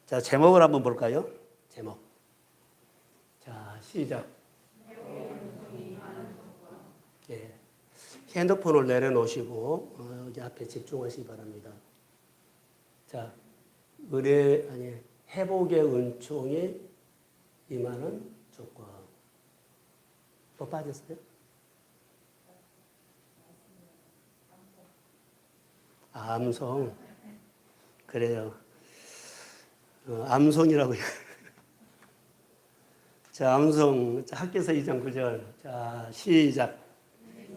자, 제목을 한번 볼까요? 제목. 자, 시작. 예. 핸드폰을 내려놓으시고 여기 앞에 집중하시기 바랍니다. 자, 회복의 은총이 임하는 조건. 또 빠졌어요? 암송. 그래요. 암송이라고요. 자, 암송. 자, 학개서 2장 9절. 자, 시작.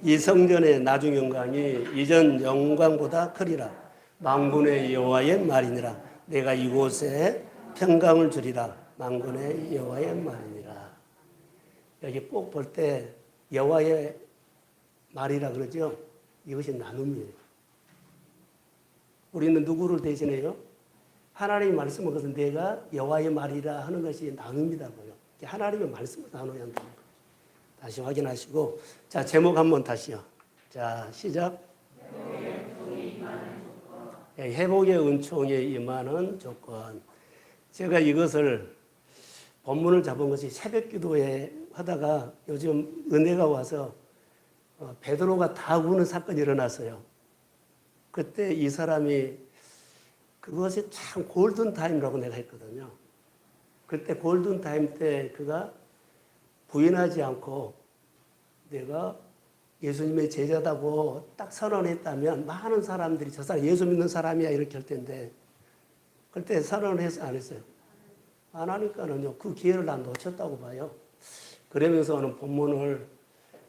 이 성전의 나중 영광이 이전 영광보다 크리라. 만군의 여호와의 말이니라. 내가 이곳에 평강을 주리라. 만군의 여호와의 말이니라. 여기 꼭 볼 때 여호와의 말이라 그러죠. 이것이 나눔이에요. 우리는 누구를 대신해요? 하나님의 말씀을 것은 내가 여호와의 말이라 하는 것이 나눔이라고요. 하나님의 말씀을 나눠야 한다는 거예요. 다시 확인하시고, 자, 제목 한번 다시요. 자, 시작. 회복의 은총이 임하는 조건. 제가 이것을 본문을 잡은 것이 새벽 기도에 하다가 요즘 은혜가 와서 베드로가 다 우는 사건이 일어났어요. 그때 이 사람이 그것이 참 골든 타임이라고 내가 했거든요. 그때 골든 타임 때 그가 부인하지 않고 내가 예수님의 제자다고 딱 선언했다면 많은 사람들이 저 사람 예수 믿는 사람이야 이렇게 할 텐데 그때 선언을 해서 안 했어요. 안 하니까는요, 그 기회를 난 놓쳤다고 봐요. 그러면서는 본문을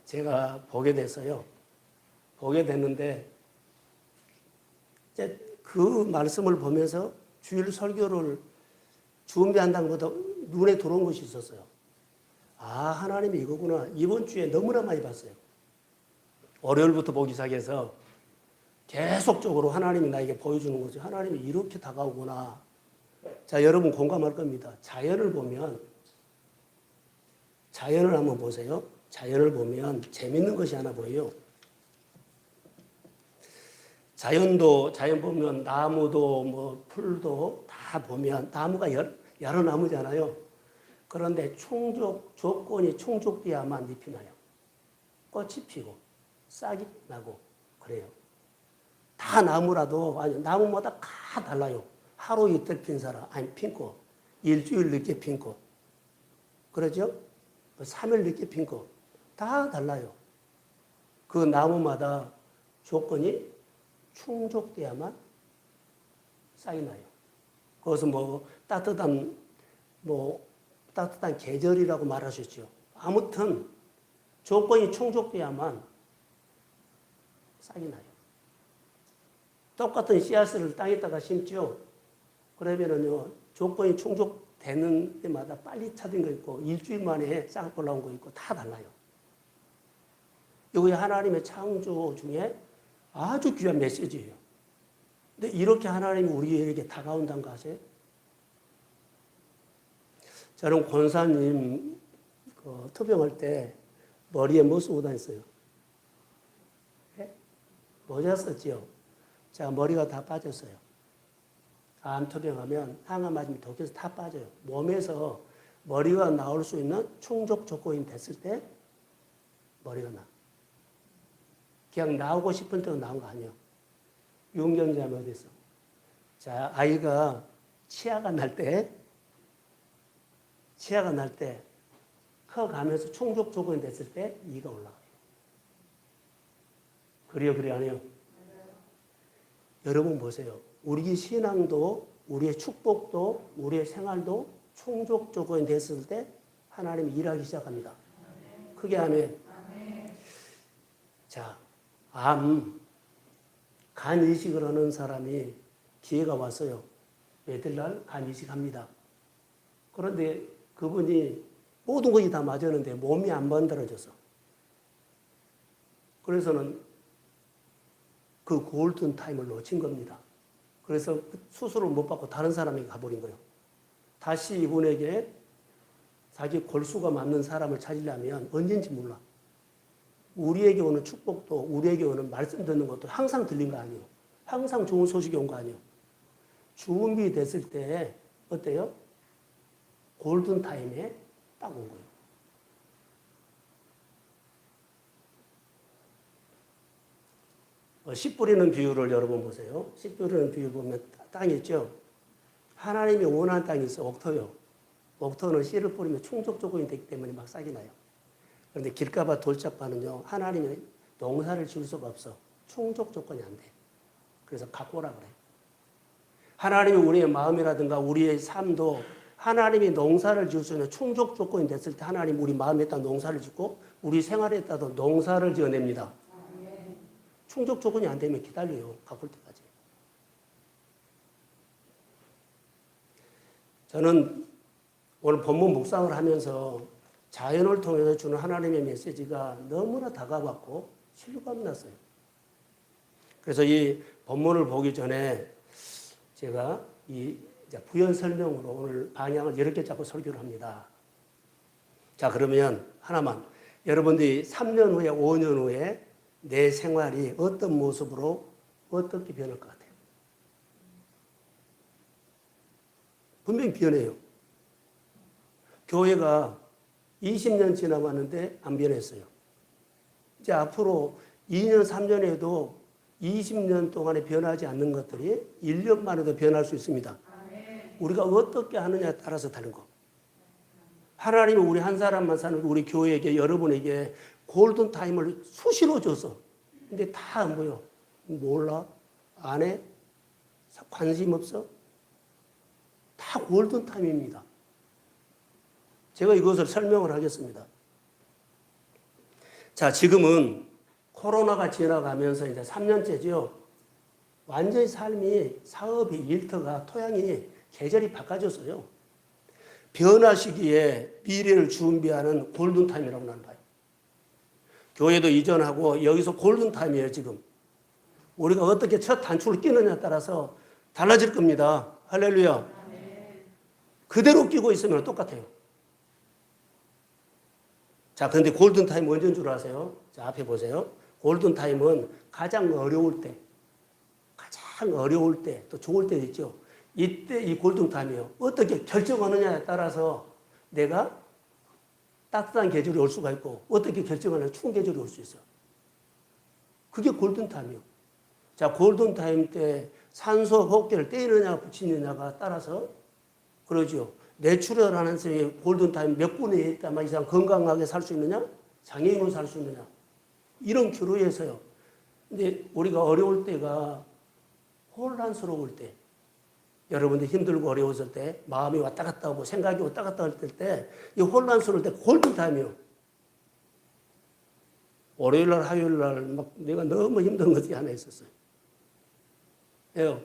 제가 보게 됐어요. 보게 됐는데 그 말씀을 보면서 주일 설교를 준비한다는 것보다 눈에 들어온 것이 있었어요. 아, 하나님이 이거구나. 이번 주에 너무나 많이 봤어요. 월요일부터 보기 시작해서 계속적으로 하나님이 나에게 보여주는 거죠. 하나님이 이렇게 다가오구나. 자, 여러분 공감할 겁니다. 자연을 한번 보세요. 자연을 보면 재밌는 것이 하나 보여요. 자연 보면 나무도 뭐 풀도 다 보면 나무가 여러 나무잖아요. 그런데 조건이 충족돼야만 잎이 나요. 꽃이 피고 싹이 나고 그래요. 다 나무라도 아니 나무마다 다 달라요. 하루 이틀 핀 사람 아니 핀 꽃, 일주일 늦게 핀 꽃, 그러죠? 3일 늦게 핀 꽃 다 달라요. 그 나무마다 조건이 충족돼야만 싹이 나요. 그것은 따뜻한 계절이라고 말하셨죠. 아무튼 조건이 충족돼야만 싹이 나요. 똑같은 씨앗을 땅에다가 심죠. 그러면은요, 조건이 충족되는 때마다 빨리 차든 거 있고 일주일 만에 싹 올라온 거 있고 다 달라요. 이게 하나님의 창조 중에 아주 귀한 메시지예요. 근데 이렇게 하나님이 우리에게 다가온다는 거 아세요? 저는 권사님 투병할 때 머리에 뭐 쓰고 다녔어요? 네? 모자 썼지요. 자, 머리가 다 빠졌어요. 암 투병하면 항암 맞으면 독해서 다 빠져요. 몸에서 머리가 나올 수 있는 충족 조건이 됐을 때 머리가 나. 그냥 나오고 싶은 때도 나온 거 아니에요. 유경자면 어디 있어? 자, 아이가 치아가 날 때 커가면서 충족 조건이 됐을 때 이가 올라가요. 그래 안 해요? 여러분 보세요. 우리 신앙도 우리의 축복도 우리의 생활도 충족 조건이 됐을 때 하나님이 일하기 시작합니다. 크게 아멘. 자, 간 이식을 하는 사람이 기회가 왔어요. 매달 간 이식합니다. 그런데 그분이 모든 것이 다 맞았는데 몸이 안 만들어져서. 그래서는 그 골든 타임을 놓친 겁니다. 그래서 수술을 못 받고 다른 사람에게 가버린 거예요. 다시 이분에게 자기 골수가 맞는 사람을 찾으려면 언젠지 몰라. 우리에게 오는 축복도 우리에게 오는 말씀 듣는 것도 항상 들린 거 아니에요. 항상 좋은 소식이 온 거 아니에요. 준비됐을 때 어때요? 골든타임에 딱 온 거예요. 씨 뿌리는 비유를 여러분 보세요. 씨 뿌리는 비유 보면 땅 있죠? 하나님이 원하는 땅이 있어, 옥토요. 옥토는 씨를 뿌리면 충족 조건이 되기 때문에 막 싹이 나요. 그런데 길가봐 돌짝바는요, 하나님이 농사를 지을 수가 없어. 충족 조건이 안 돼. 그래서 갖고 오라 그래. 하나님이 우리의 마음이라든가 우리의 삶도 하나님이 농사를 지을 수 있는 충족 조건이 됐을 때 하나님 우리 마음에다 농사를 짓고 우리 생활에다도 농사를 지어냅니다. 충족 조건이 안 되면 기다려요. 갖고 올 때까지. 저는 오늘 본문 묵상을 하면서 자연을 통해서 주는 하나님의 메시지가 너무나 다가왔고 실감이 났어요. 그래서 이 본문을 보기 전에 제가 이 부연 설명으로 오늘 방향을 이렇게 잡고 설교를 합니다. 자, 그러면 하나만. 여러분들이 3년 후에, 5년 후에 내 생활이 어떤 모습으로 어떻게 변할 것 같아요? 분명히 변해요. 교회가 20년 지나왔는데 안 변했어요. 이제 앞으로 2년, 3년에도 20년 동안에 변하지 않는 것들이 1년 만에도 변할 수 있습니다. 우리가 어떻게 하느냐에 따라서 다른 거. 하나님은 우리 한 사람만 사는 우리 교회에게, 여러분에게 골든타임을 수시로 줘서. 근데 다 뭐요? 몰라? 안 해? 관심 없어? 다 골든타임입니다. 제가 이것을 설명을 하겠습니다. 자, 지금은 코로나가 지나가면서 이제 3년째죠. 완전히 삶이, 사업이, 일터가, 토양이, 계절이 바꿔졌어요. 변화 시기에 미래를 준비하는 골든타임이라고 나는 봐요. 교회도 이전하고 여기서 골든타임이에요, 지금. 우리가 어떻게 첫 단추를 끼느냐에 따라서 달라질 겁니다. 할렐루야. 그대로 끼고 있으면 똑같아요. 자, 그런데 골든타임 언제인 줄 아세요? 자, 앞에 보세요. 골든타임은 가장 어려울 때, 또 좋을 때 있죠. 이때 이 골든타임이에요. 어떻게 결정하느냐에 따라서 내가 따뜻한 계절이 올 수가 있고 어떻게 결정하느냐 추운 계절이 올 수 있어요. 그게 골든타임이에요. 자, 골든타임 때 산소 호흡기를 떼느냐 붙이느냐가 따라서 그러죠. 내추럴하는 사람이 골든타임 몇 분에 있다만 이상 건강하게 살 수 있느냐? 장애인으로 살 수 있느냐? 이런 규로에서요. 근데 우리가 어려울 때가 혼란스러울 때, 여러분들 힘들고 어려웠을 때, 마음이 왔다 갔다 하고 생각이 왔다 갔다 할 때, 이 혼란스러울 때 골든타임이요. 월요일날, 화요일날 막 내가 너무 힘든 것이 하나 있었어요. 왜요?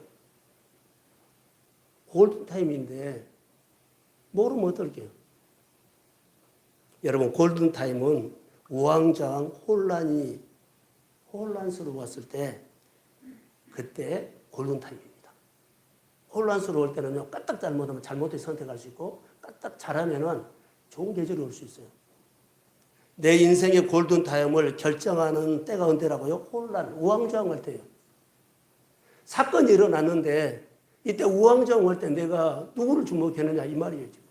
골든타임인데 모르면 어떨게요? 여러분, 골든타임은 우왕좌왕 혼란스러웠을 때 그때 골든타임입니다. 혼란스러울 때는요, 까딱 잘못하면 잘못된 선택할 수 있고 까딱 잘하면은 좋은 계절이 올 수 있어요. 내 인생의 골든타임을 결정하는 때가 언제라고요? 우왕좌왕할 때예요. 사건이 일어났는데 이때 우왕좌왕할 때 내가 누구를 주목했느냐 이 말이에요. 지금.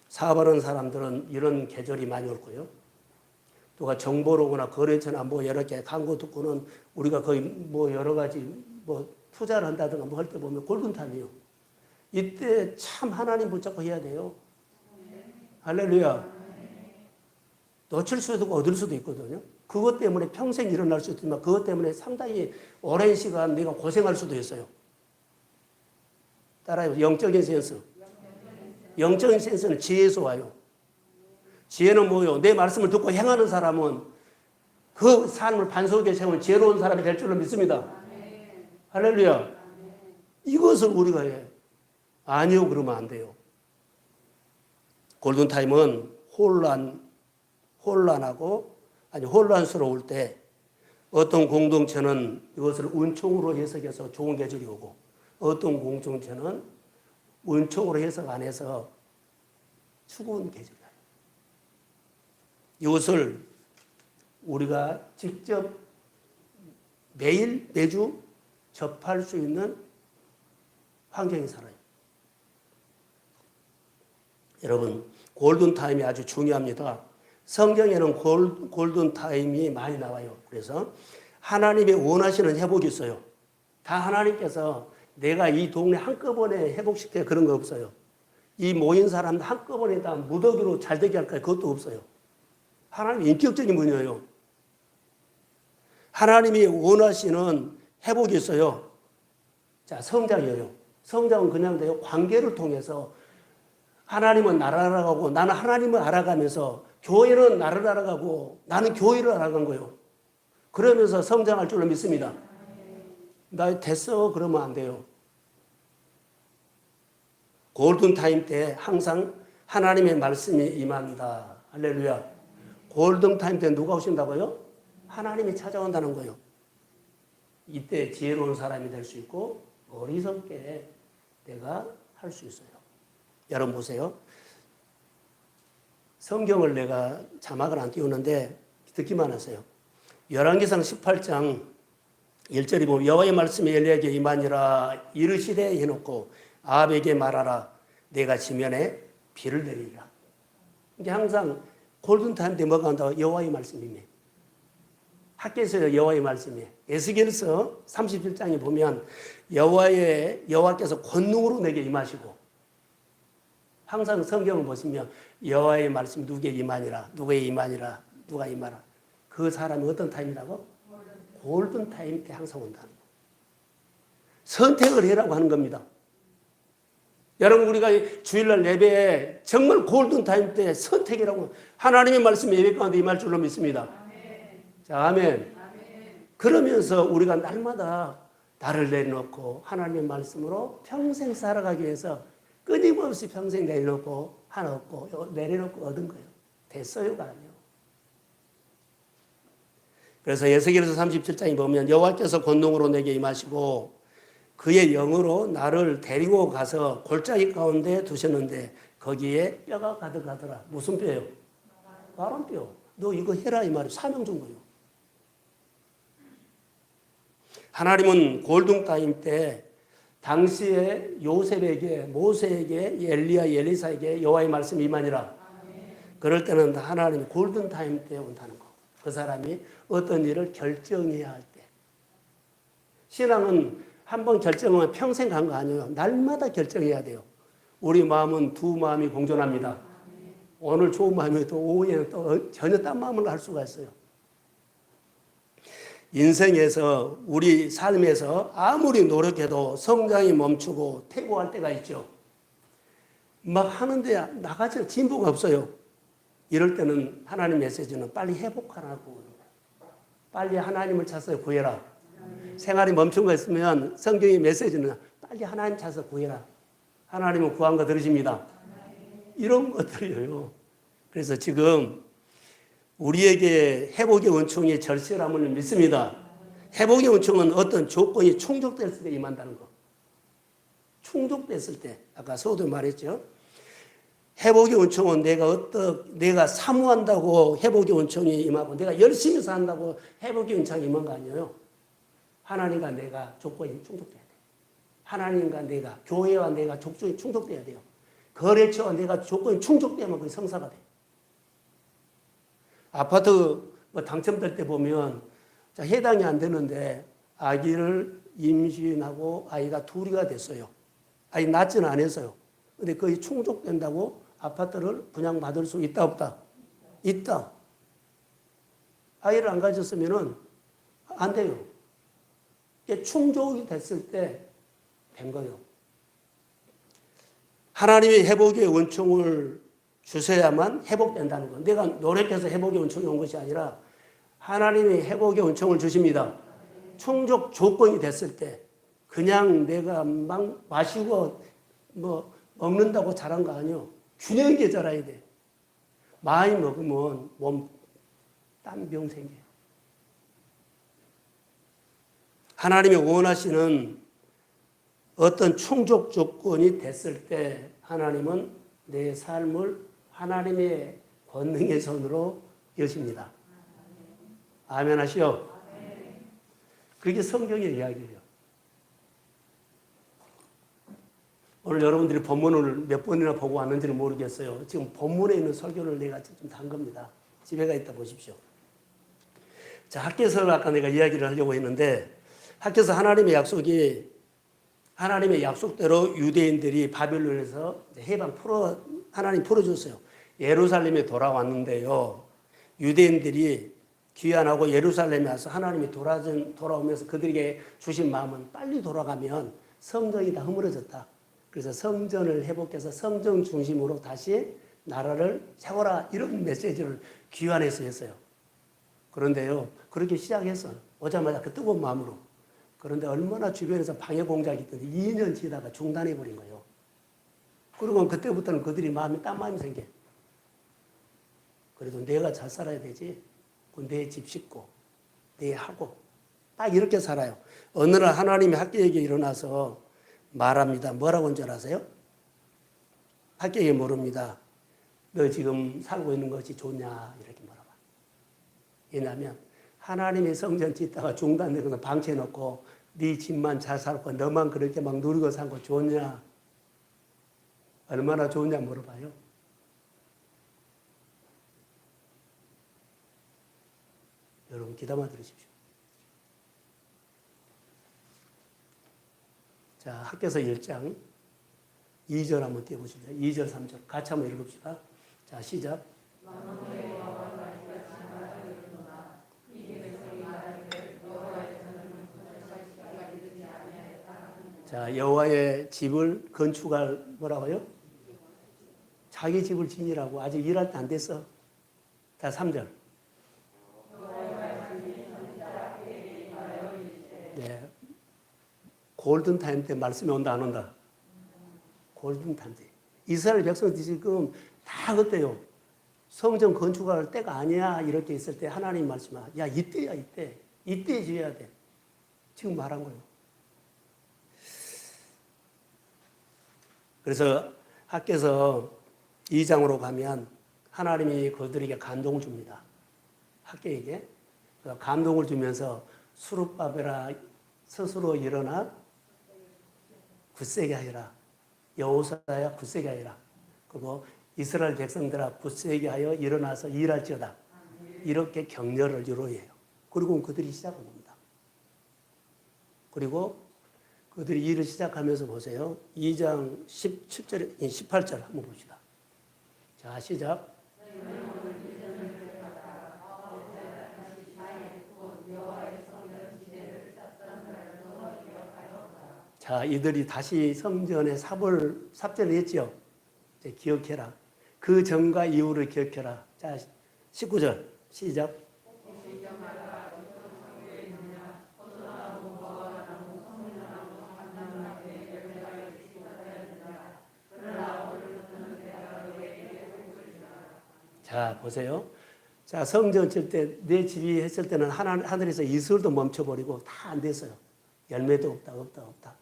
사업하는 사람들은 이런 계절이 많이 올 거예요. 누가 정보를 오거나 거래처나 뭐 여러 개 광고 듣고는 우리가 거의 뭐 여러 가지 뭐 투자를 한다든가 뭐 할 때 보면 골든타임이에요. 이때 참 하나님 붙잡고 해야 돼요. 할렐루야. 놓칠 수도 있고 얻을 수도 있거든요. 그것 때문에 평생 일어날 수도 있지만 그것 때문에 상당히 오랜 시간 내가 고생할 수도 있어요. 따라요. 영적인 센스. 영적인 센스는 지혜에서 와요. 지혜는 뭐요? 내 말씀을 듣고 행하는 사람은 그 삶을 반석에 세운 지혜로운 사람이 될 줄로 믿습니다. 할렐루야. 이것을 우리가 해. 아니요, 그러면 안 돼요. 골든타임은 혼란스러울 때 어떤 공동체는 이것을 은총으로 해석해서 좋은 계절이 오고 어떤 공동체는 은총으로 해석 안 해서 추운 계절이 와요. 이것을 우리가 직접 매주 접할 수 있는 환경이 살아요. 여러분, 골든타임이 아주 중요합니다. 성경에는 골든타임이 많이 나와요. 그래서 하나님이 원하시는 회복이 있어요. 다 하나님께서 내가 이 동네 한꺼번에 회복시켜 그런 거 없어요. 이 모인 사람 한꺼번에 다 무더기로 잘 되게 할까 그것도 없어요. 하나님의 인격적인 분이에요. 하나님이 원하시는 회복이 있어요. 자, 성장이에요. 성장은 그냥 돼요. 관계를 통해서 하나님은 나를 알아가고 나는 하나님을 알아가면서 교회는 나를 알아가고 나는 교회를 알아간 거예요. 그러면서 성장할 줄로 믿습니다. 나 됐어 그러면 안 돼요. 골든타임 때 항상 하나님의 말씀이 임한다. 할렐루야. 골든타임 때 누가 오신다고요? 하나님이 찾아온다는 거예요. 이때 지혜로운 사람이 될 수 있고 어리석게 내가 할 수 있어요. 여러분 보세요. 성경을 내가 자막을 안 띄우는데 듣기만 하세요. 열왕기상 18장 1절이 보면 여호와의 말씀이 엘리야에게 임하니라 이르시되 해놓고 아합에게 말하라 내가 지면에 비를 내리리라. 이게 항상 골든타임 때 뭐가 온다고? 여호와의 말씀이며 학교에서 여호와의 말씀이에요. 에스겔서 37장에 보면 여호와께서 권능으로 내게 임하시고 항상 성경을 보시면 여호와의 말씀이 누구에게 임하니라 누구에게 임하니라 누가 임하라. 그 사람이 어떤 타임이라고? 골든타임 때 항상 온다는 거예요. 선택을 해라고 하는 겁니다. 여러분 우리가 주일날 예배에 정말 골든타임 때 선택이라고 하나님의 말씀이 예배 가운데 임할 줄로 믿습니다. 자, 아멘. 그러면서 우리가 날마다 나를 내려놓고 하나님의 말씀으로 평생 살아가기 위해서 끊임없이 평생 내려놓고 하나 얻고 내려놓고 얻은 거예요. 됐어요가 아니에요. 그래서 에스겔서 37장에 보면 여호와께서 권능으로 내게 임하시고 그의 영으로 나를 데리고 가서 골짜기 가운데 두셨는데 거기에 뼈가 가득하더라. 무슨 뼈예요? 마른 뼈. 너 이거 해라 이 말이에요. 사명 준 거예요. 하나님은 골든타임 때 당시에 요셉에게 모세에게 엘리야 엘리사에게 여호와의 말씀이 임하니라. 그럴 때는 하나님이 골든타임 때 온다는 거. 그 사람이 어떤 일을 결정해야 할 때. 신앙은 한번 결정하면 평생 간 거 아니에요. 날마다 결정해야 돼요. 우리 마음은 두 마음이 공존합니다. 오늘 좋은 마음이 또 오후에는 또 전혀 딴 마음을 할 수가 있어요. 인생에서 우리 삶에서 아무리 노력해도 성장이 멈추고 퇴보할 때가 있죠. 막 하는데 나가지 진보가 없어요. 이럴 때는 하나님 메시지는 빨리 회복하라고. 빨리 하나님을 찾아서 구해라. 생활이 멈춘 거 있으면 성경의 메시지는 빨리 하나님 찾아서 구해라. 하나님은 구한 거 들으십니다. 이런 것들이에요. 그래서 지금 우리에게 회복의 은총이 절실함을 믿습니다. 회복의 은총은 어떤 조건이 충족됐을 때 임한다는 거. 충족됐을 때, 아까 서도 말했죠. 회복의 은총은 내가 사모한다고 회복의 은총이 임하고 내가 열심히 산다고 회복의 은총이 임한 거 아니에요. 하나님과 내가 조건이 충족돼야 돼요. 하나님과 내가, 교회와 내가 조건이 충족돼야 돼요. 거래처와 내가 조건이 충족되면 그게 성사가 돼요. 아파트 당첨될 때 보면 해당이 안 되는데 아기를 임신하고 아이가 둘이가 됐어요. 아이 낳지는 않았어요. 근데 그게 충족된다고 아파트를 분양받을 수 있다 없다? 있다. 아이를 안 가졌으면 안 돼요. 이게 충족이 됐을 때 된 거예요. 하나님의 회복의 은총을 주셔야만 회복된다는 거. 내가 노력해서 회복의 은총이 온 것이 아니라 하나님이 회복의 은총을 주십니다. 충족 조건이 됐을 때 그냥 내가 막 마시고 먹는다고 자란 거 아니에요. 균형 있게 자라야 돼. 많이 먹으면 몸 땀병 생겨요. 하나님이 원하시는 어떤 충족 조건이 됐을 때 하나님은 내 삶을 하나님의 권능의 손으로 여십니다. 아멘 하시오. 그게 성경의 이야기예요. 오늘 여러분들이 본문을 몇 번이나 보고 왔는지는 모르겠어요. 지금 본문에 있는 설교를 내가 좀 단 겁니다. 집에 가 있다 보십시오. 자, 학개서를 아까 내가 이야기를 하려고 했는데, 학개서 하나님의 약속대로 유대인들이 바빌론에서 하나님 풀어줬어요. 예루살렘에 돌아왔는데요. 유대인들이 귀환하고 예루살렘에 와서 하나님이 돌아오면서 그들에게 주신 마음은 빨리 돌아가면 성전이 다 허물어졌다. 그래서 성전을 회복해서 성전 중심으로 다시 나라를 세워라, 이런 메시지를 귀환해서 했어요. 그런데요, 그렇게 시작해서 오자마자 그 뜨거운 마음으로. 그런데 얼마나 주변에서 방해 공작이 있던지 2년 지나다가 중단해버린 거예요. 그리고 그때부터는 그들이 마음이 딴 마음이 생겨. 그래도 내가 잘 살아야 되지. 내 집 짓고 내 하고 딱 이렇게 살아요. 어느 날 하나님이 학개에게 일어나서 말합니다. 뭐라고 한 줄 아세요? 학개에게 물습니다. 너 지금 살고 있는 것이 좋냐? 이렇게 물어봐. 왜냐하면 하나님의 성전 짓다가 중단되는 거 방치해놓고 네 집만 잘 살고 너만 그렇게 막 누리고 산 거 좋냐? 얼마나 좋냐 물어봐요. 여러분 귀담아 들으십시오. 자, 학개서 1장 2절 한번 띄워보십시오. 2절 3절 같이 한번 읽읍시다. 자, 시작. 자, 여호와의 집을 건축할 뭐라고요? 자기 집을 지으라고. 아직 일할 때 안 됐어. 자, 3절. 네. 골든타임 때 말씀이 온다 안 온다? 골든타임 때. 이스라엘 백성들이 지금 다 그때요. 성전 건축할 때가 아니야 이렇게 있을 때 하나님 말씀하 야 이때야 이때. 이때 지어야 돼. 지금 말한 거예요. 그래서 학개서 2장으로 가면 하나님이 그들에게 감동을 줍니다. 학개에게. 감동을 주면서 수룹바벨아 스스로 일어나 굳세게 하여라. 여호사야 굳세게 하여라. 그리고 이스라엘 백성들아 굳세게 하여 일어나서 일할지어다. 이렇게 격려를 유로해요. 그리고 그들이 시작한 겁니다. 그리고 그들이 일을 시작하면서 보세요. 2장 17절, 18절 한번 봅시다. 자, 시작. 자, 이들이 다시 성전에 삽전을 했지요. 이제 기억해라. 그 전과 이후를 기억해라. 자, 19절 시작. 자, 보세요. 자, 성전 칠 때 내 집이 했을 때는 하늘에서 이슬도 멈춰버리고 다 안 됐어요. 열매도 없다.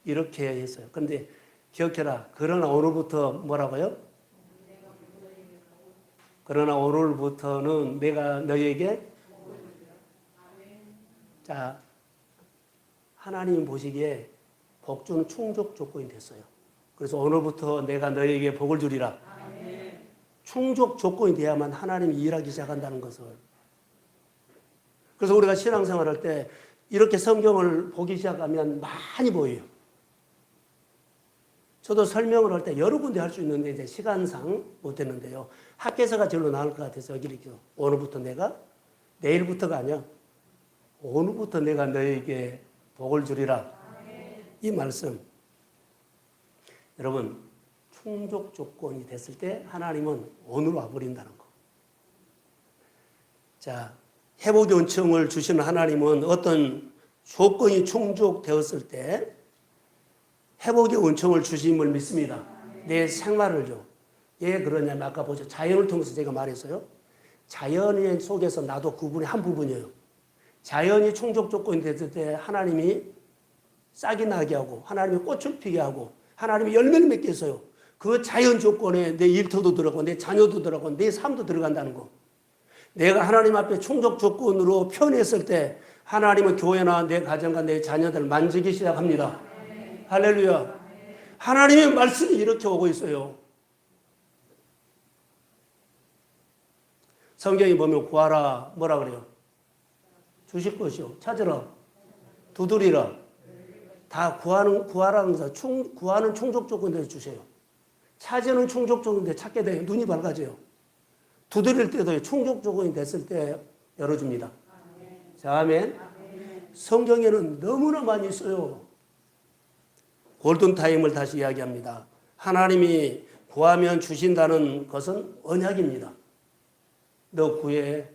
이렇게 했어요. 그런데 기억해라. 그러나 오늘부터 뭐라고요? 그러나 오늘부터는 내가 너에게 자, 하나님 보시기에 복주는 충족 조건이 됐어요. 그래서 오늘부터 내가 너에게 복을 주리라. 충족 조건이 돼야만 하나님이 일하기 시작한다는 것을. 그래서 우리가 신앙생활할 때 이렇게 성경을 보기 시작하면 많이 보여요. 저도 설명을 할 때 여러 군데 할 수 있는데 이제 시간상 못했는데요. 학개서가 절로 나을 것 같아서 여기 이렇게 오늘부터 내가 내일부터가 아니야. 오늘부터 내가 너에게 복을 주리라. 이 말씀. 여러분 충족 조건이 됐을 때 하나님은 오늘 와버린다는 거. 자, 회복의 은총을 주시는 하나님은 어떤 조건이 충족되었을 때 회복의 은총을 주심을 믿습니다. 내 생활을요. 왜 그러냐면 아까 보죠. 자연을 통해서 제가 말했어요. 자연 속에서 나도 그분의 한 부분이에요. 자연이 충족 조건이 됐을 때 하나님이 싹이 나게 하고 하나님이 꽃을 피게 하고 하나님이 열매를 맺게 했어요. 그 자연 조건에 내 일터도 들어가고 내 자녀도 들어가고 내 삶도 들어간다는 거. 내가 하나님 앞에 충족 조건으로 표현했을 때 하나님은 교회나 내 가정과 내 자녀들을 만지기 시작합니다. 할렐루야. 하나님의 말씀이 이렇게 오고 있어요. 성경에 보면 구하라 뭐라 그래요? 주실 것이요. 찾으라. 두드리라. 다 구하라는 것은 구하는 충족 조건에 주세요. 찾으는 충족 조건에 찾게 돼요. 눈이 밝아져요. 두드릴 때도 충족 조건이 됐을 때 열어줍니다. 자, 아멘. 성경에는 너무나 많이 있어요. 골든타임을 다시 이야기합니다. 하나님이 구하면 주신다는 것은 언약입니다. 너 구해.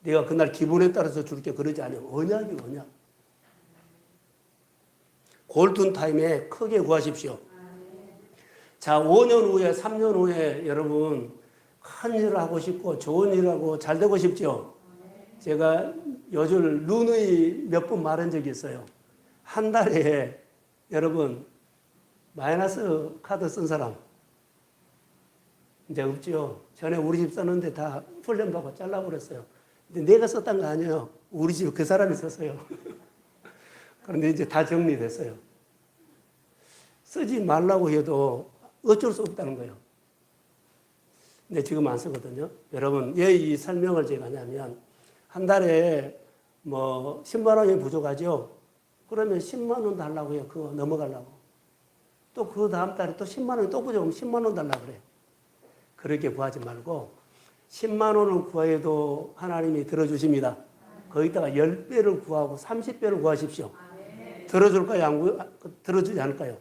내가 그날 기분에 따라서 줄게 그러지 않아요. 언약이 언약. 골든타임에 크게 구하십시오. 자, 5년 후에 3년 후에 여러분 큰 일을 하고 싶고 좋은 일을 하고 잘 되고 싶죠. 제가 요즘 누누이 몇 번 말한 적이 있어요. 한 달에 여러분 마이너스 카드 쓴 사람 이제 없죠. 전에 우리 집 썼는데 다 훈련받고 잘라버렸어요. 근데 내가 썼던 거 아니에요. 우리 집 그 사람이 썼어요. 그런데 이제 다 정리됐어요. 쓰지 말라고 해도 어쩔 수 없다는 거예요. 근데 지금 안 쓰거든요. 여러분, 왜 이 설명을 제가 하냐면, 한 달에 뭐 10만 원이 부족하죠? 그러면 10만 원 달라고 해요. 그거 넘어가려고. 또 그 다음 달에 또 10만 원이 또 부족하면 10만 원 달라고 그래요. 그렇게 구하지 말고, 10만 원을 구해도 하나님이 들어주십니다. 거기다가 10배를 구하고 30배를 구하십시오. 들어줄까요? 들어주지 않을까요?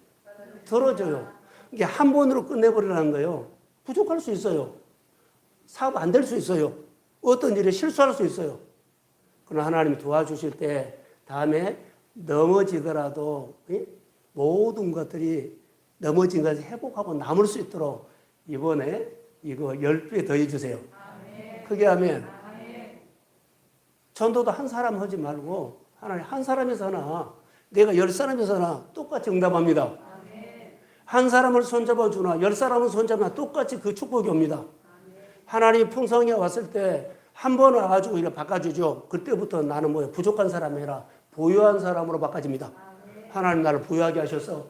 들어줘요. 이게 한 번으로 끝내버리라는 거예요. 부족할 수 있어요. 사업 안 될 수 있어요. 어떤 일에 실수할 수 있어요. 그러나 하나님이 도와주실 때 다음에 넘어지더라도 모든 것들이 넘어진 것을 회복하고 남을 수 있도록 이번에 이거 10배 더 해주세요. 크게 하면 전도도 한 사람 하지 말고 하나님 한 사람에서 하나 내가 10사람에서 하나 똑같이 응답합니다. 한 사람을 손잡아 주나 10사람을 손잡아 똑같이 그 축복이 옵니다. 하나님이 풍성에 왔을 때 한 번 와가지고 이렇게 바꿔주죠. 그때부터 나는 뭐예요? 부족한 사람이 아니라 부유한 사람으로 바꿔집니다. 하나님 나를 부유하게 하셔서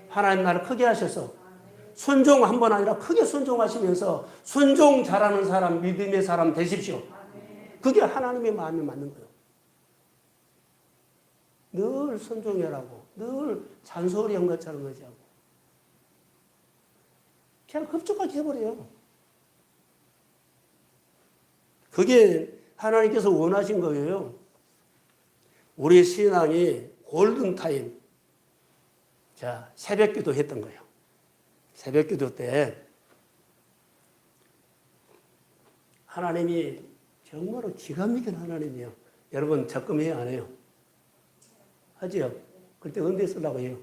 하나님 나를 크게 하셔서 순종 한 번 아니라 크게 순종하시면서 순종 잘하는 사람, 믿음의 사람 되십시오. 그게 하나님의 마음에 맞는 거예요. 늘 순종해라고, 늘 잔소리한 것처럼 하지하고 그냥 흡족하게 해버려요. 그게 하나님께서 원하신 거예요. 우리 신앙이 골든타임. 자, 새벽 기도 했던 거예요. 새벽 기도 때 하나님이 정말로 기가 막힌 하나님이에요. 여러분 적금해요, 안 해요? 하지요? 그때 언제 쓰려고 해요?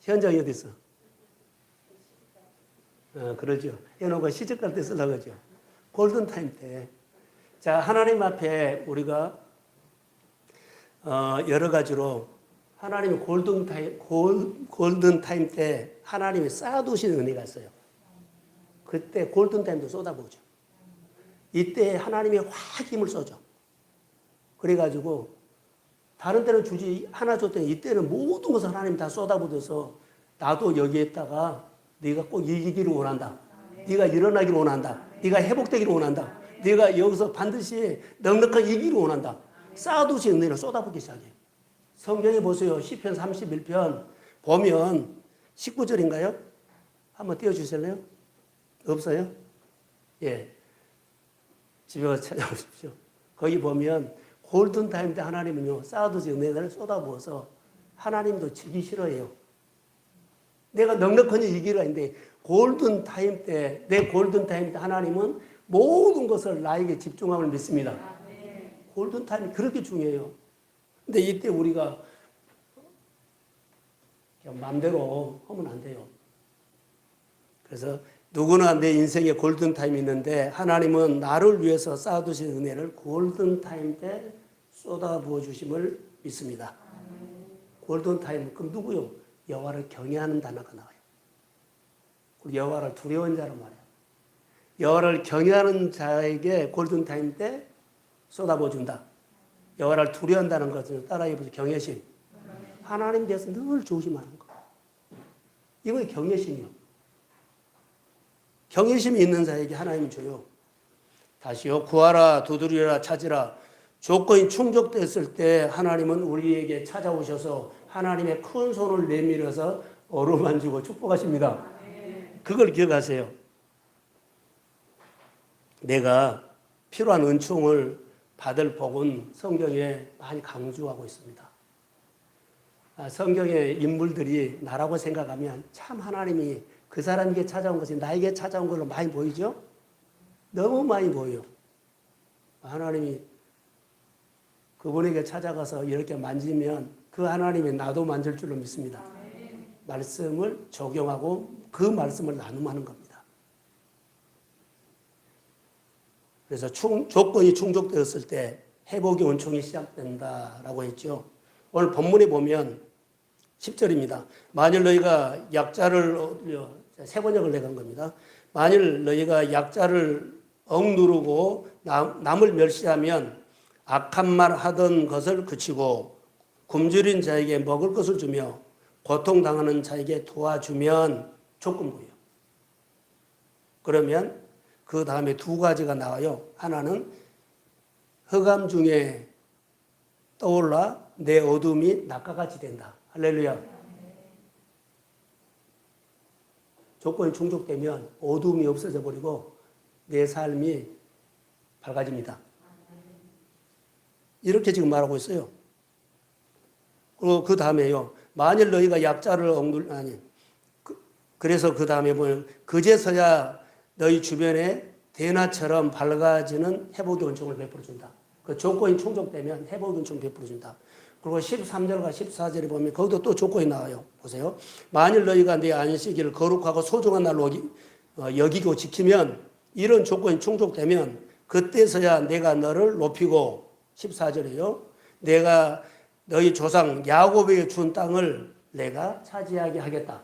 현장이 어디 있어? 그러죠. 해놓고 시집갈 때 쓰려고 하죠. 골든타임 때. 자, 하나님 앞에 우리가 여러 가지로 하나님이 골든타임 때 하나님이 쌓아두신 은혜가 있어요. 그때 골든타임도 쏟아보죠. 이때 하나님이 확 힘을 쏘죠. 그래가지고 다른 때는 주지 하나 줬더니 이때는 모든 것을 하나님 다 쏟아부어서 나도 여기에 있다가 네가 꼭 이기기를 원한다. 네가 일어나기를 원한다. 네가 회복되기를 원한다. 네가 여기서 반드시 넉넉하게 이기기를 원한다. 쌓아두신 은혜를 쏟아붓기 시작해요. 성경에 보세요. 시편 31편 보면 19절인가요? 한번 띄워주실래요? 없어요? 예. 집에 가서 찾아오십시오. 거기 보면 골든타임 때 하나님은요, 쌓아두신 은혜를 쏟아부어서 하나님도 지기 싫어해요. 내가 넉넉하니 이기라 했는데 골든타임 때, 내 골든타임 때 하나님은 모든 것을 나에게 집중함을 믿습니다. 골든타임이 그렇게 중요해요. 근데 이때 우리가 그냥 마음대로 하면 안 돼요. 그래서 누구나 내 인생에 골든타임이 있는데 하나님은 나를 위해서 쌓아두신 은혜를 골든타임 때 쏟아부어 주심을 믿습니다. 골든타임, 그럼 누구요? 여호와를 경외하는 단어가 나와요. 여호와를 두려운 자로 말해요. 여호와를 경외하는 자에게 골든타임 때 쏟아부어 준다. 여호와를 두려워한다는 것을 따라해보세요. 경외심. 하나님 대해서 늘 조심하는 거. 이건 경외심이요. 경외심이 있는 자에게 하나님은 줘요. 다시요. 구하라, 두드리라, 찾으라. 조건이 충족됐을 때 하나님은 우리에게 찾아오셔서 하나님의 큰 손을 내밀어서 어루만지고 축복하십니다. 그걸 기억하세요. 내가 필요한 은총을 받을 복은 성경에 많이 강조하고 있습니다. 성경의 인물들이 나라고 생각하면 참 하나님이 그 사람에게 찾아온 것이 나에게 찾아온 걸로 많이 보이죠? 너무 많이 보여요. 하나님이 그분에게 찾아가서 이렇게 만지면 그 하나님이 나도 만질 줄로 믿습니다. 말씀을 적용하고 그 말씀을 나눔하는 겁니다. 그래서 조건이 충족되었을 때 회복의 은총이 시작된다라고 했죠. 오늘 본문에 보면 10절입니다. 만일 너희가 약자를 세 번역을 내간 겁니다. 만일 너희가 약자를 억누르고 남을 멸시하면 악한 말 하던 것을 그치고 굶주린 자에게 먹을 것을 주며 고통당하는 자에게 도와주면 조건부예요. 그러면 그 다음에 두 가지가 나와요. 하나는 흑암 중에 떠올라 내 어둠이 낮과 같이 된다. 할렐루야. 조건이 충족되면 어둠이 없어져 버리고 내 삶이 밝아집니다. 이렇게 지금 말하고 있어요. 그리고 그 다음에요. 만일 너희가 약자를 그래서 그 다음에 보면 그제서야 너희 주변에 대낮처럼 밝아지는 회복의 은총을 베풀어 준다. 그 조건이 충족되면 회복의 은총을 베풀어 준다. 그리고 13절과 14절에 보면 거기도 또 조건이 나와요. 보세요. 만일 너희가 내 안식일을 거룩하고 소중한 날로 여기고 지키면 이런 조건이 충족되면 그때서야 내가 너를 높이고 14절이요. 내가 너희 조상 야곱에게 준 땅을 내가 차지하게 하겠다.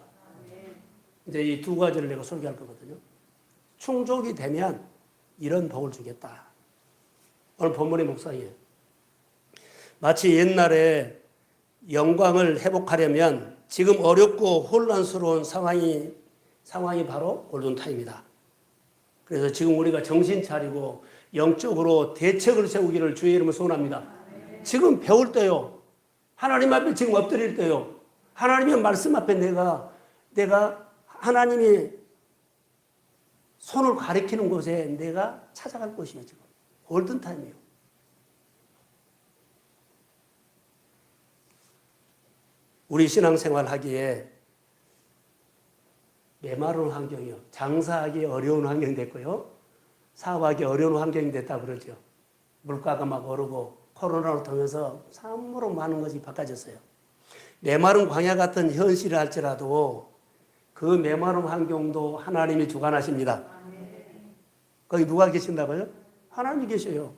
이제 이 두 가지를 내가 설교할 거거든요. 충족이 되면 이런 복을 주겠다. 오늘 본문의 묵상이에요. 마치 옛날에 영광을 회복하려면 지금 어렵고 혼란스러운 상황이 바로 골든타임이다. 그래서 지금 우리가 정신 차리고 영적으로 대책을 세우기를 주의 이름으로 소원합니다. 지금 배울 때요. 하나님 앞에 지금 엎드릴 때요. 하나님의 말씀 앞에 내가 하나님이 손을 가리키는 곳에 내가 찾아갈 것이에요. 지금 골든타임이에요. 우리 신앙생활 하기에 메마른 환경이요. 장사하기 어려운 환경이 됐고요. 사업하기 어려운 환경이 됐다 그러죠. 물가가 막 오르고 코로나로 통해서 참으로 많은 것이 바꿔졌어요. 메마른 광야 같은 현실을 할지라도 그 메마른 환경도 하나님이 주관하십니다. 거기 누가 계신다고요? 하나님이 계셔요.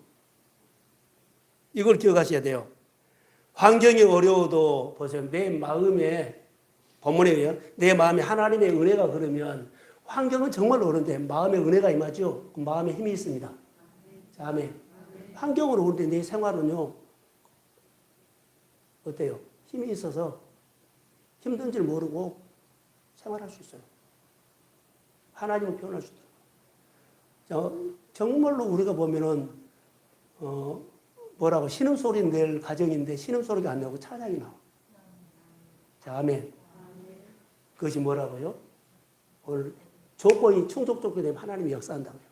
이걸 기억하셔야 돼요. 환경이 어려워도 보세요. 내 마음에 본문에 의해요. 내 마음에 하나님의 은혜가 그러면 환경은 정말 어려운데 마음에 은혜가 임하죠. 그 마음에 힘이 있습니다. 자, 아멘. 환경은 어려운데 내 생활은요. 어때요? 힘이 있어서 힘든 줄 모르고 생활할 수 있어요. 하나님을 표현할 수 있어요. 정말로 우리가 보면은 뭐라고 신음소리 낼 가정인데 신음소리가 안 나오고 찬양이 나와. 자, 아멘. 그것이 뭐라고요? 오늘 조건이 충족되게 되면 하나님이 역사한다고요.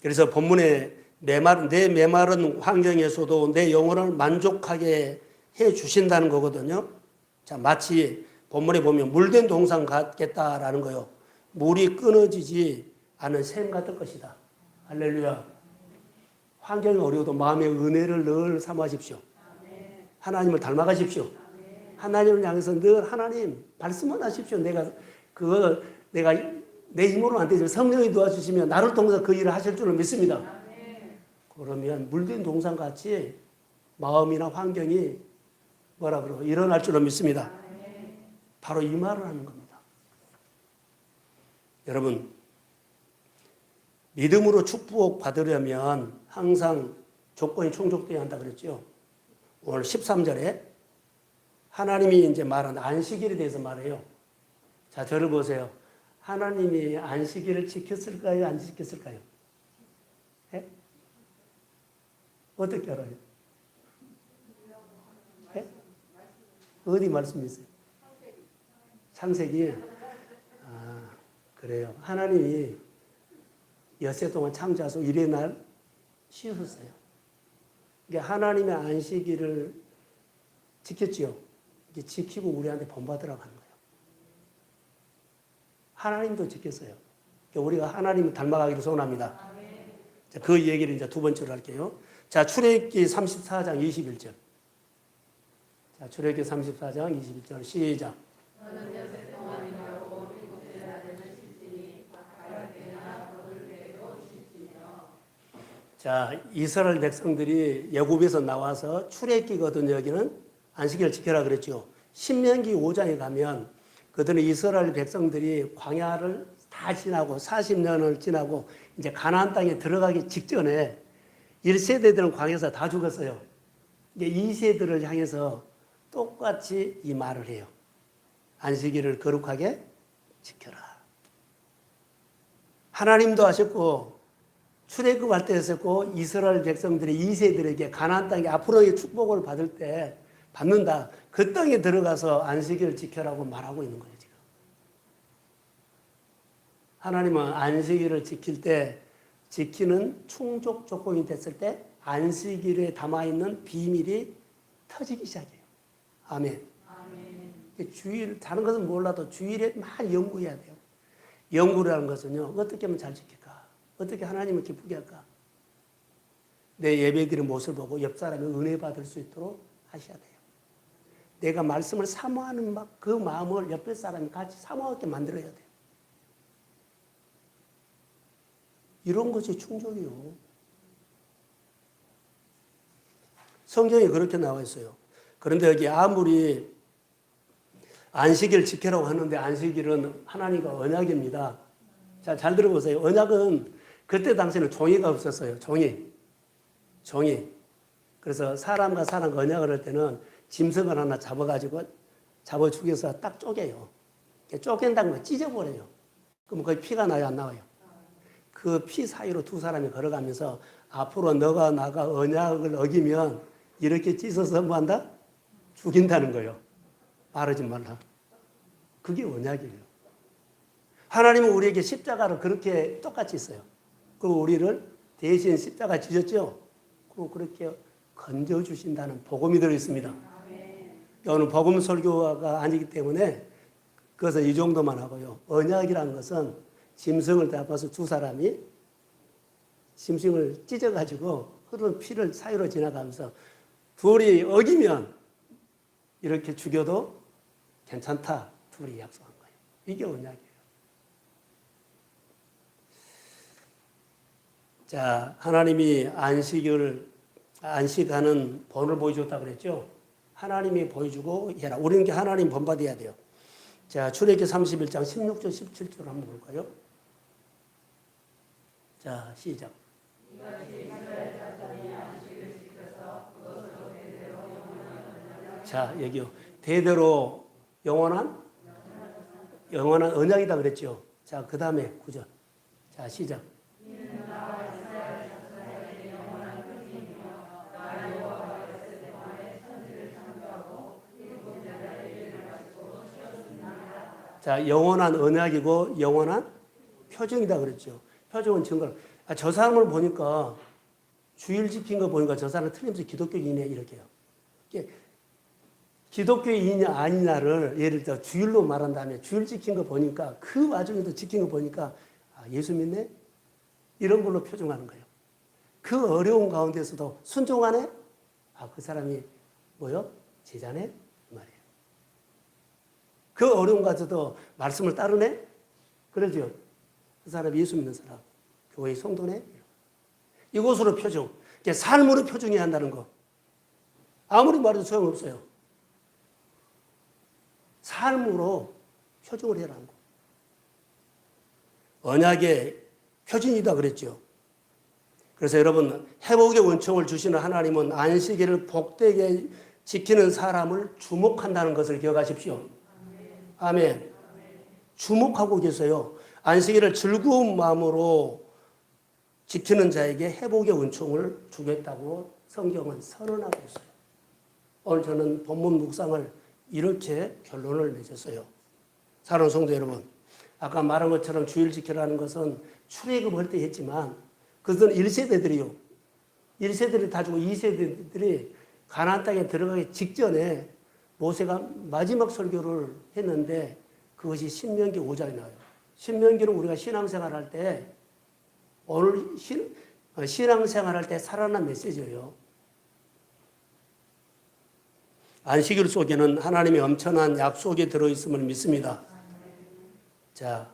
그래서 본문에 내 메마른 환경에서도 내 영혼을 만족하게 해 주신다는 거거든요. 자, 마치 본문에 보면 물된 동산 같겠다라는 거요. 물이 끊어지지 않은 샘 같을 것이다. 할렐루야. 환경이 어려워도 마음의 은혜를 늘 삼으십시오. 하나님을 닮아가십시오. 하나님을 향해서 늘 하나님 말씀만 하십시오. 내가 내 힘으로 안 되지만 성령이 도와주시면 나를 통해서 그 일을 하실 줄을 믿습니다. 그러면 물든 동산같이 마음이나 환경이 뭐라 그러고 일어날 줄을 믿습니다. 바로 이 말을 하는 겁니다. 여러분, 믿음으로 축복 받으려면 항상 조건이 충족되어야 한다 그랬죠. 오늘 13절에 하나님이 이제 말한 안식일에 대해서 말해요. 자, 저를 보세요. 하나님이 안식일을 지켰을까요? 안 지켰을까요? 예? 어떻게 알아요? 예? 어디 말씀이 있어요? 창세기. 아, 그래요. 하나님이 엿새 동안 창조하셔서 일의 날 쉬었어요. 그러니까 하나님의 안식일을 지켰지요. 이게 지키고 우리한테 본받으라고 하는 거예요. 하나님도 지켰어요. 그러니까 우리가 하나님을 닮아가기를 소원합니다. 자, 그 얘기를 이제 두 번째로 할게요. 자, 출애굽기 34장 21절. 자, 출애굽기 34장 21절 시작. 자, 이스라엘 백성들이 애굽에서 나와서 출애굽기거든요. 여기는 안식일을 지켜라 그랬죠. 신명기 5장에 가면 그들은 이스라엘 백성들이 광야를 다 지나고 40년을 지나고 이제 가나안 땅에 들어가기 직전에 1세대들은 광야에서 다 죽었어요. 이제 2세들을 향해서 똑같이 이 말을 해요. 안식일을 거룩하게 지켜라. 하나님도 하셨고 출애굽할 때 했었고 이스라엘 백성들이 2세들에게 가나안 땅에 앞으로의 축복을 받을 때 받는다. 그 땅에 들어가서 안식일을 지켜라고 말하고 있는 거예요, 지금. 하나님은 안식일을 지킬 때 지키는 충족 조건이 됐을 때 안식일에 담아있는 비밀이 터지기 시작해요. 아멘. 주일, 다른 것은 몰라도 주일에 많이 연구해야 돼요. 연구라는 것은요, 어떻게 하면 잘 지킬까? 어떻게 하나님을 기쁘게 할까? 내 예배드리는 모습을 보고 옆 사람이 은혜 받을 수 있도록 하셔야 돼요. 내가 말씀을 사모하는 그 마음을 옆에 사람이 같이 사모하게 만들어야 돼요. 이런 것이 충족이요. 성경에 그렇게 나와 있어요. 그런데 여기 아무리 안식일을 지키라고 하는데 안식일은 하나님과 언약입니다. 자, 잘 들어보세요. 언약은 그때 당시에는 종이가 없었어요. 종이. 그래서 사람과 사람 언약을 할 때는 짐승을 하나 잡아가지고 잡아 죽여서 딱 쪼개요. 쪼갠다는 걸 찢어버려요. 그럼 거기 피가 나요, 안 나와요? 그 피 사이로 두 사람이 걸어가면서 앞으로 너가 나가 언약을 어기면 이렇게 찢어서 뭐 한다? 죽인다는 거예요. 바르지 말라. 그게 언약이에요. 하나님은 우리에게 십자가를 그렇게 똑같이 있어요. 그리고 우리를 대신 십자가 지셨죠? 그리고 그렇게 건져주신다는 복음이 들어있습니다. 오늘 복음 설교가 아니기 때문에 그것은 이 정도만 하고요. 언약이라는 것은 짐승을 잡아서 두 사람이 짐승을 찢어가지고 흐르는 피를 사이로 지나가면서 둘이 어기면 이렇게 죽여도 괜찮다. 둘이 약속한 거예요. 이게 언약이에요. 자, 하나님이 안식하는 본을 보여줬다고 그랬죠. 하나님이 보여주고 해라. 우리는 하나님 본받아야 돼요. 자, 출애굽기 31장 16절 17절 한번 볼까요? 자, 시작. 자, 여기요. 대대로 영원한 언약이다 그랬죠. 자, 그 다음에 9절. 자, 시작. 자, 영원한 언약이고 영원한 표정이다 그랬죠. 표정은 증거를. 저 사람을 보니까 주일 지킨 거 보니까 저 사람은 틀림없이 기독교인이네 이렇게요. 기독교인이냐 아니냐를 예를 들어 주일로 말한 다음에 주일 지킨 거 보니까 그 와중에도 지킨 거 보니까 예수 믿네? 이런 걸로 표정하는 거예요. 그 어려운 가운데서도 순종하네? 그 사람이 뭐요? 제자네? 말이에요. 그 어려운 가운데서도 말씀을 따르네? 그러죠. 그 사람이 예수 믿는 사람, 교회의 성도네? 이것으로 표정. 삶으로 표정해야 한다는 거. 아무리 말해도 소용없어요. 삶으로 표정을 해라는 거. 언약의 표준이다 그랬죠. 그래서 여러분, 회복의 원총을 주시는 하나님은 안식일을 복되게 지키는 사람을 주목한다는 것을 기억하십시오. 아멘. 주목하고 계세요. 안식일을 즐거운 마음으로 지키는 자에게 회복의 은총을 주겠다고 성경은 선언하고 있어요. 오늘 저는 본문 묵상을 이렇게 결론을 맺었어요. 사랑하는 성도 여러분, 아까 말한 것처럼 주일 지키라는 것은 출애굽할 때 했지만 그것은 1세대들이요. 1세대를 다지고 2세대들이 가나안 땅에 들어가기 직전에 모세가 마지막 설교를 했는데 그것이 신명기 5장에 나와요. 신명기는 우리가 신앙생활할 때 오늘 신앙생활할 때 살아난 메시지예요. 안식일 속에는 하나님의 엄청난 약속이 들어있음을 믿습니다. 자,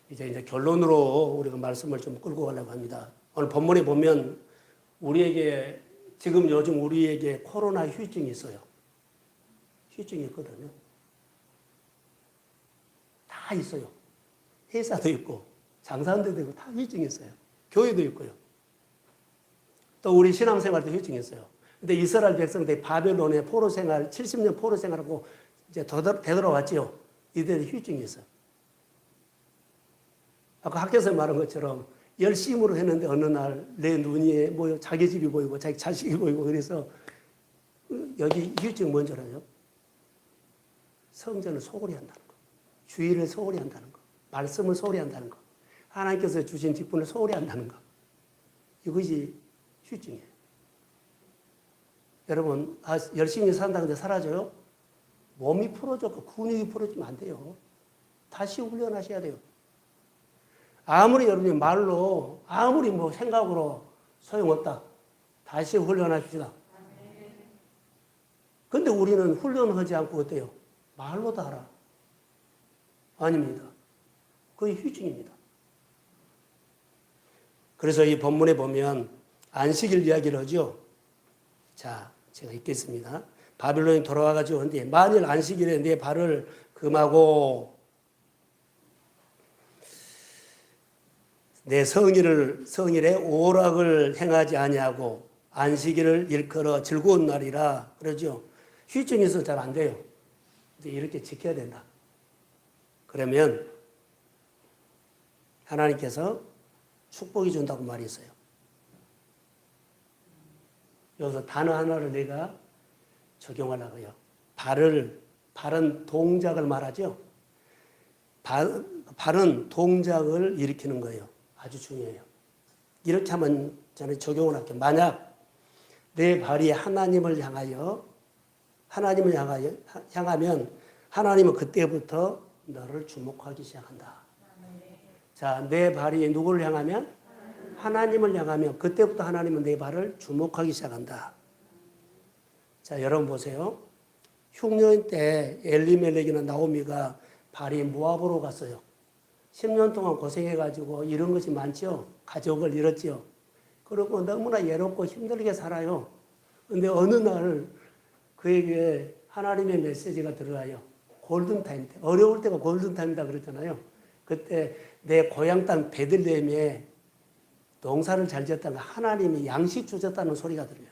이제 결론으로 우리가 말씀을 좀 끌고 가려고 합니다. 오늘 본문에 보면 지금 요즘 우리에게 코로나 휴증이 있어요. 휴증이 있거든요. 다 있어요. 회사도 있고, 장사한데도 있고, 다 휴증이 있어요. 교회도 있고요. 또 우리 신앙생활도 휴증이 있어요. 근데 이스라엘 백성들이 바벨론의 포로 생활, 70년 포로 생활하고 이제 되돌아왔죠. 이들의 휴증이 있어요. 아까 학교에서 말한 것처럼 열심으로 했는데 어느 날 내 눈이 뭐 자기 집이 보이고 자기 자식이 보이고 그래서 여기 휴증 뭔지 알아요? 성전을 소홀히 한다는 거. 주의를 소홀히 한다는 거. 말씀을 소홀히 한다는 거. 하나님께서 주신 직분을 소홀히 한다는 거. 이것이 휴증이에요. 여러분, 열심히 산다는데 사라져요? 몸이 풀어졌고 근육이 풀어지면 안 돼요. 다시 훈련하셔야 돼요. 아무리 여러분이 말로, 아무리 뭐 생각으로 소용없다. 다시 훈련합시다. 근데 우리는 훈련하지 않고 어때요? 말로 다 알아. 아닙니다. 그게 휴증입니다. 그래서 이 본문에 보면 안식일 이야기를 하죠. 자, 제가 읽겠습니다. 바빌론이 돌아와가지고 근데 만일 안식일에 내 발을 금하고 내 성일에 오락을 행하지 아니하고 안식일을 일컬어 즐거운 날이라 그러죠. 휴증이 있어서 잘 안 돼요. 이제 이렇게 지켜야 된다. 그러면 하나님께서 축복이 준다고 말이 있어요. 여기서 단어 하나를 내가 적용하려고요. 발은 동작을 말하죠. 발은 동작을 일으키는 거예요. 아주 중요해요. 이렇게 하면 저는 적용을 할게요. 만약 내 발이 하나님을 향하면 하나님은 그때부터 너를 주목하기 시작한다. 자, 내 발이 누구를 향하면? 하나님을 향하면 그때부터 하나님은 내 발을 주목하기 시작한다. 자, 여러분 보세요. 흉년 때 엘리멜렉이나 나오미가 발이 모압으로 갔어요. 10년 동안 고생해가지고 이런 것이 많죠. 가족을 잃었죠. 그리고 너무나 외롭고 힘들게 살아요. 근데 어느 날 그에게 하나님의 메시지가 들어와요. 골든타임 때. 어려울 때가 골든타임이다 그랬잖아요. 그때 내 고향 땅 베들레헴에 농사를 잘 지었다가 하나님이 양식 주셨다는 소리가 들려요.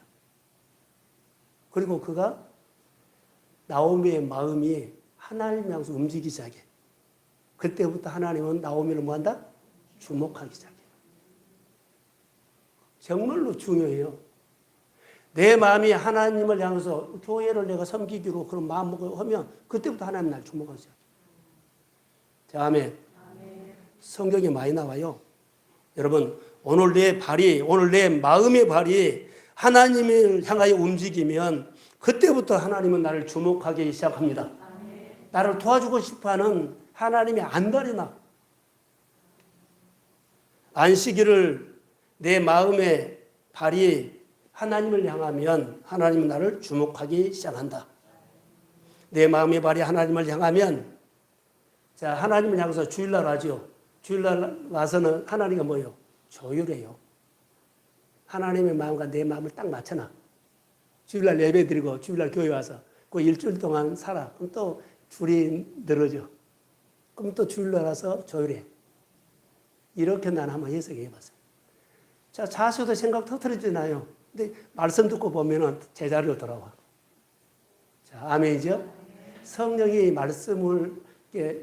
그리고 그가 나오미의 마음이 하나님 향해서 움직이기 시작해. 그때부터 하나님은 나오미를 뭐한다? 주목하기 시작해요. 정말로 중요해요. 내 마음이 하나님을 향해서 교회를 내가 섬기기로 그런 마음먹고 하면 그때부터 하나님 날 주목하기 시작해요. 자, 아멘. 성경에 많이 나와요. 여러분, 오늘 내 마음의 발이 하나님을 향하여 움직이면 그때부터 하나님은 나를 주목하기 시작합니다. 나를 도와주고 싶어하는 하나님의 안달이 나. 안식일을 내 마음의 발이 하나님을 향하면 하나님은 나를 주목하기 시작한다. 내 마음의 발이 하나님을 향하면 자, 하나님을 향해서 주일날 하죠. 주일날 와서는 하나님이 뭐예요? 조율해요. 하나님의 마음과 내 마음을 딱 맞춰놔. 주일날 예배 드리고 주일날 교회 와서 그 일주일 동안 살아. 그럼 또 줄이 늘어져. 그럼 또 주일날 와서 조율해. 이렇게 난 한번 해석해 봤어요. 자, 자수도 생각 터뜨리잖아요. 근데 말씀 듣고 보면은 제자리로 돌아와. 자, 아멘이죠? 성령이 말씀을,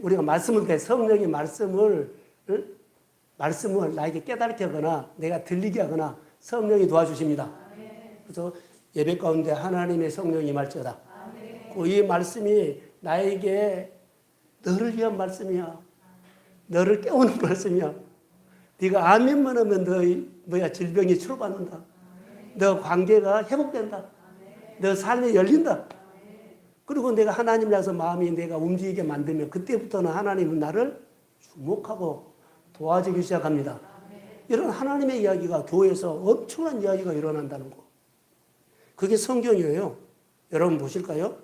우리가 말씀을 때 성령이 말씀을 나에게 깨닫게 하거나 내가 들리게 하거나 성령이 도와주십니다. 그래서 예배 가운데 하나님의 성령이 임할지어다. 이 말씀이 나에게 너를 위한 말씀이야. 너를 깨우는 말씀이야. 네가 아멘만 하면 너야 질병이 치료받는다. 너 관계가 회복된다. 너 삶이 열린다. 그리고 내가 하나님을 향해서 마음이 내가 움직이게 만들면 그때부터는 하나님은 나를 주목하고 도와주기 시작합니다. 이런 하나님의 이야기가 교회에서 엄청난 이야기가 일어난다는 거. 그게 성경이에요. 여러분 보실까요?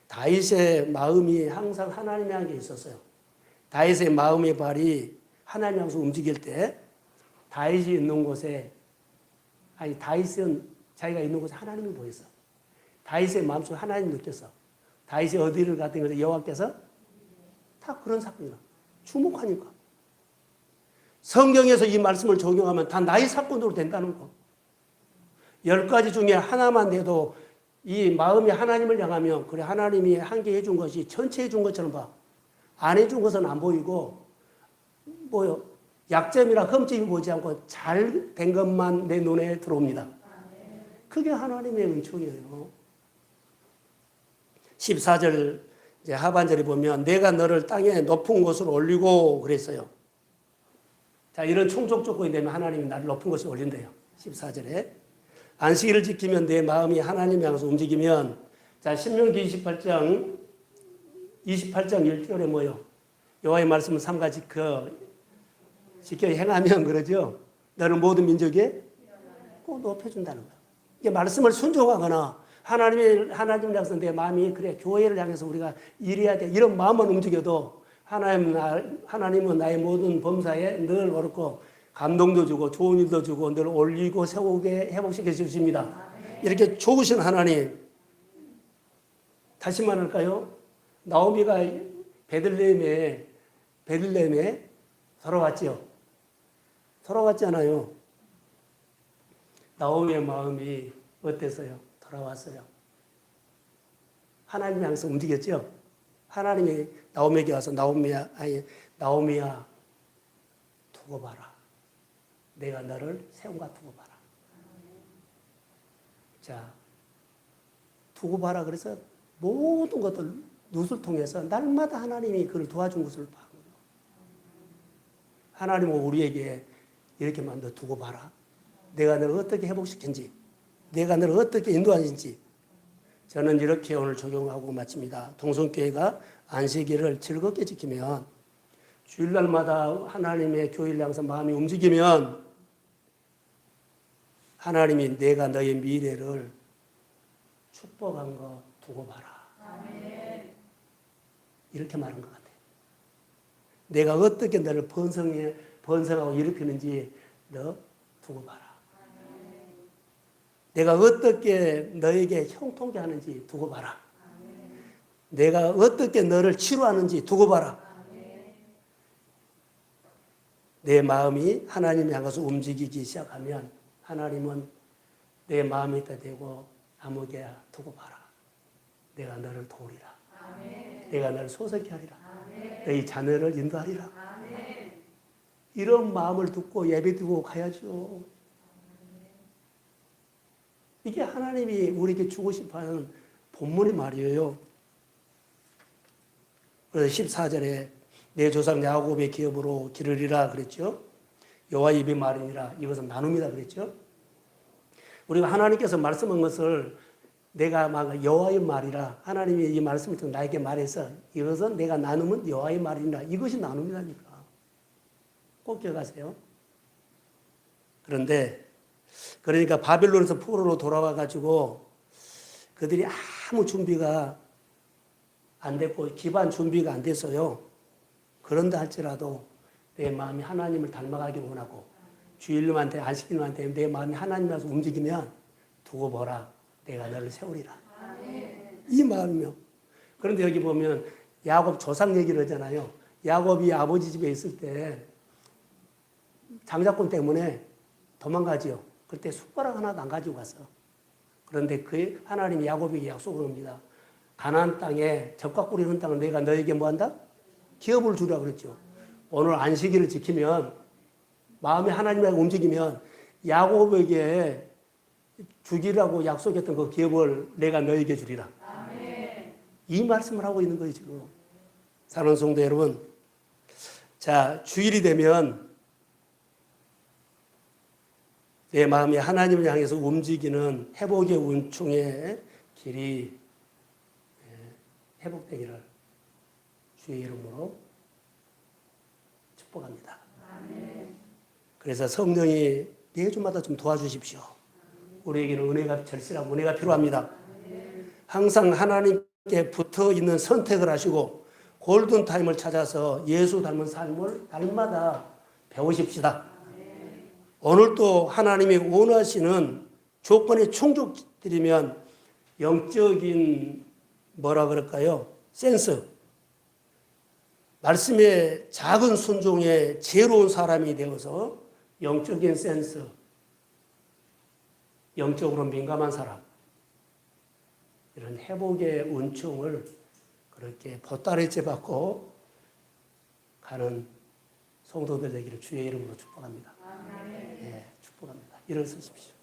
다윗의 마음이 항상 하나님 향해 있었어요. 다윗의 마음의 발이 하나님 향해서 움직일 때 다윗이 있는 곳에 다윗은 자기가 있는 곳에 하나님이 보였어. 다윗의 마음속에 하나님 느꼈어. 다윗이 어디를 갔든 것에 여호와께서 다 그런 사건이야. 주목하니까. 성경에서 이 말씀을 적용하면 다 나의 사건으로 된다는 거. 10가지 중에 하나만 돼도 이 마음이 하나님을 향하면 그래 하나님이 한 개 해준 것이 전체 해준 것처럼 봐. 안 해준 것은 안 보이고 뭐요? 약점이나 흠집이 보지 않고 잘 된 것만 내 눈에 들어옵니다. 그게 하나님의 은총이에요. 14절 이제 하반절에 보면 내가 너를 땅에 높은 곳으로 올리고 그랬어요. 자, 이런 충족 조건이 되면 하나님이 나를 높은 곳에 올린대요. 14절에 안식일을 지키면 내 마음이 하나님 향해서 움직이면 자, 신명기 28장 1절에 뭐요? 여호와의 말씀을 삼가 지켜 행하면 그러죠. 너는 모든 민족에 꼭 높여준다는 거예요. 이게 말씀을 순종하거나 하나님을 향해서 내 마음이 그래 교회를 향해서 우리가 일해야 돼 이런 마음만 움직여도 하나님은 나의 모든 범사에 늘 옳고 감동도 주고 좋은 일도 주고 늘 올리고 세우게 회복시켜 주십니다. 이렇게 좋으신 하나님. 다시 말할까요? 나오미가 베들레헴에 돌아왔죠. 돌아왔잖아요. 나오미의 마음이 어땠어요? 돌아왔어요. 하나님 향해서 움직였죠. 하나님이 나오미에게 와서 나오미야 두고 봐라. 내가 너를 세운가 두고 봐라. 자, 두고 봐라. 그래서 모든 것들 룻을 통해서 날마다 하나님이 그를 도와준 것을 봐. 하나님은 우리에게 이렇게 만들어 두고 봐라. 내가 너를 어떻게 회복시킨지, 내가 너를 어떻게 인도하는지. 저는 이렇게 오늘 적용하고 마칩니다. 동성교회가 안식일을 즐겁게 지키면 주일날마다 하나님의 교회를 향해서 마음이 움직이면 하나님이 내가 너의 미래를 축복한 거 두고 봐라. 아멘. 이렇게 말한 것 같아요. 내가 어떻게 너를 번성하고 일으키는지 너 두고 봐라. 아멘. 내가 어떻게 너에게 형통케 하는지 두고 봐라. 아멘. 내가 어떻게 너를 치료하는지 두고 봐라. 아멘. 내 마음이 하나님 향해서 움직이기 시작하면 하나님은 내 마음이 다 되고 아무개야 두고 봐라. 내가 너를 도우리라. 아멘. 내가 너를 소속케 하리라. 아멘. 너희 자녀를 인도하리라. 아멘. 이런 마음을 듣고 예배드리고 가야죠. 이게 하나님이 우리에게 주고 싶어하는 본문의 말이에요. 그래서 14절에 내 조상 야곱의 기업으로 기르리라 그랬죠. 여호와의 입의 말이니라. 이것은 나눔이다 그랬죠. 우리가 하나님께서 말씀한 것을 내가 막 여호와의 말이라 하나님이 이 말씀을 통해 나에게 말해서 이것은 내가 나누면 여호와의 말이라. 이것이 나눔이라니까. 꼭 기억하세요. 그러니까 바벨론에서 포로로 돌아와 가지고 그들이 아무 준비가 안 됐고 기반 준비가 안 됐어요. 그런다 할지라도 내 마음이 하나님을 닮아가길 원하고 주일님한테 안식일님한테 내 마음이 하나님께서 움직이면 두고 보라. 내가 너를 세우리라. 아멘. 이 마음이요. 그런데 여기 보면 야곱 조상 얘기를 하잖아요. 야곱이 아버지 집에 있을 때 장자권 때문에 도망가지요. 그때 숟가락 하나도 안 가지고 갔어. 그런데 그 하나님이 야곱에게 약속을 합니다. 가나안 땅에 적과 꿀이 흐르는 땅을 내가 너에게 뭐한다? 기업을 주라 그랬죠. 오늘 안식일을 지키면 마음이 하나님의 움직이면 야곱에게 주기라고 약속했던 그 기업을 내가 너에게 주리라. 아멘. 이 말씀을 하고 있는 거예요 지금. 사랑하는 성도 여러분, 자 주일이 되면 내 마음이 하나님을 향해서 움직이는 회복의 은총의 길이 회복되기를 주의 이름으로 축복합니다. 아멘. 그래서 성령이 매주마다 좀 도와주십시오. 우리에게는 은혜가 절실하고 은혜가 필요합니다. 항상 하나님께 붙어 있는 선택을 하시고 골든타임을 찾아서 예수 닮은 삶을 날마다 배우십시다. 오늘도 하나님이 원하시는 조건에 충족드리면 영적인 뭐라 그럴까요? 센스. 말씀의 작은 순종에 지혜로운 사람이 되어서 영적인 센스, 영적으로 민감한 사람, 이런 회복의 은총을 그렇게 보따리째 받고 가는 성도들 되기를 주의 이름으로 축복합니다. 예, 축복합니다. 일어서십시오.